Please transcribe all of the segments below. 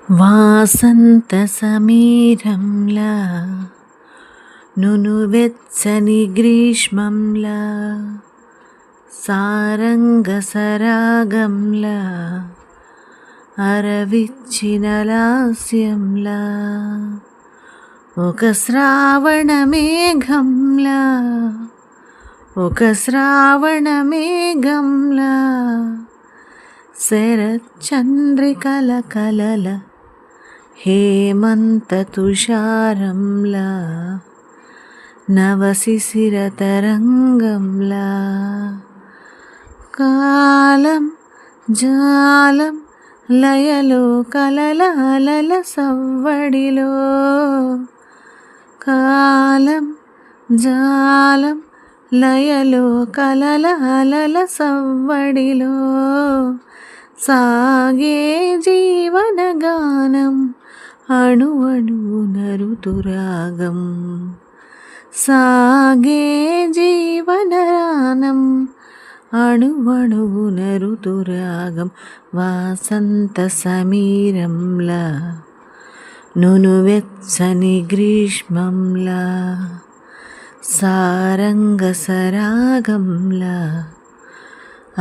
వాసంత సమీరంలా నునువెచ్చని గ్రీష్మంలా సారంగ సరాగంలా అరవిచ్చిన లాస్యంలా ఒక శ్రావణ మేఘంలా శరచంద్రికల కలల హేమంత తుషారంలా నవశిశిర తరంగంలా కాలం జాలం లయలో కలల అలల సవ్వడిలో కాలం జాలం లయలో కలల అలల సవ్వడిలో సాగే జీవనగానం అణువణువున ఋతురాగం సాగే జీవనరానం అణువణువున ఋతురాగం వాసంత సమీరంలా నునువెచ్చని గ్రీష్మంలా సారంగ సరాగంలా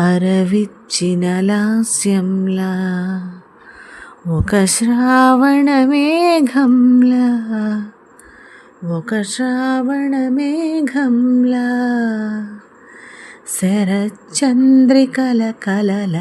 అరవిచ్చిన లాస్యంలా ఒక శ్రావణ మేఘంలా శరచంద్రికల కలల